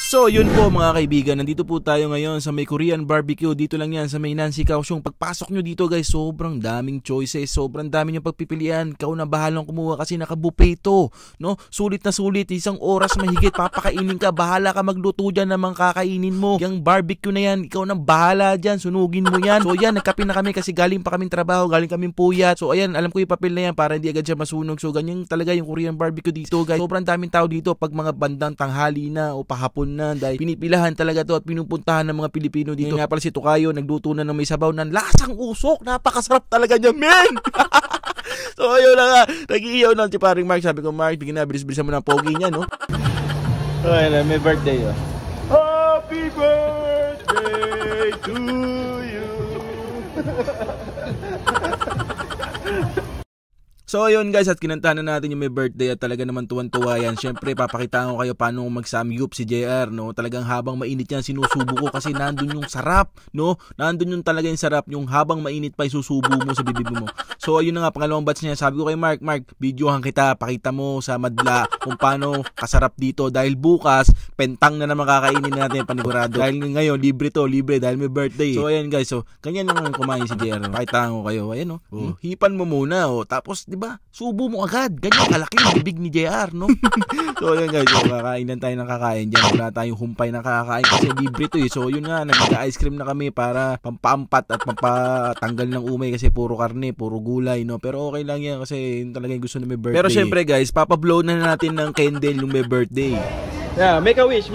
So yun po mga kaibigan, nandito po tayo ngayon sa may Korean barbecue. Dito lang yan sa may Nancy Kaohsiung. Pagpasok nyo dito guys, sobrang daming choices, sobrang dami nyo pagpipilian. Ikaw na bahalang kumuha kasi naka-buffet to, no? Sulit na sulit, isang oras mahigit papakainin ka. Bahala ka magluto dyan namang kakainin mo. Yung barbecue na yan, ikaw na bahala dyan, sunugin mo yan. So yan, nagkape na kami kasi galing pa kaming trabaho, galing kaming puyat. So ayan, alam ko yung papel na yan para hindi agad siya masunog. So ganyan talaga yung Korean barbecue dito guys. Sobrang daming tao dito pag mga bandang tanghali na o pahapon na, dahil pinipilahan talaga to at pinupuntahan ng mga Pilipino dito. Nga pala si Tukayo, nagluto na ng may sabaw ng lasang usok. Napakasarap talaga niya, men! So ayun na nga, nag-iiyaw na si paring Mark. Sabi ko, Mark, bigyan na, bilis-bilisan mo ng pogi niya, no? Ayun na, may birthday, oh. Happy birthday to you! So ayun guys, at kinantahan na natin yung may birthday at talaga naman tuwan-tuwa yan. Syempre papakitaan ko kayo paano mag-samgyup si JR, no? Talagang habang mainit yan sinusubo ko kasi nandun yung sarap, no? Nandun yung talaga yung sarap, yung habang mainit pa isusubo mo sa bibig mo. So ayun na nga, pangalawang batch niya. Sabi ko kay Mark, videohan kita, pakita mo sa madla kung paano kasarap dito dahil bukas pentang na naman kakainin natin panigurado. Dahil ngayon libre dahil may birthday. So ayan guys, so ganyan lang kumain si JR. Pakitaan ko kayo, ayan, no? Hipan mo muna, tapos diba? Subo mo agad. Ganyan kalaki yung bibig ni JR, no? So yun guys, so, kakainan tayo ng kakain dyan. Wala tayong humpay ng kakain kasi libre to eh. So yun nga, nag-ice cream na kami para pampampat at pampatanggal ng umay kasi puro karne, puro gulay, no? Pero okay lang yan kasi yun talaga yung gusto na may birthday. Pero syempre guys, papablow na natin ng candle yung may birthday. Yeah, make a wish.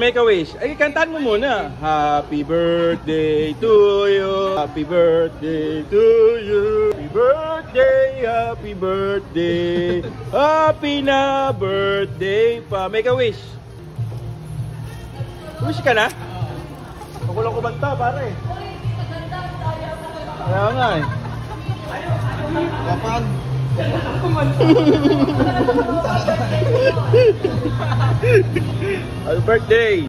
Ay, kantaan mo muna. Happy birthday to you. Happy birthday to you. Happy birthday. Happy na birthday pa. Make a wish. Wish ka na? Ako lang kumanta, pare. Kaya nga eh. Kapan? Happy birthday!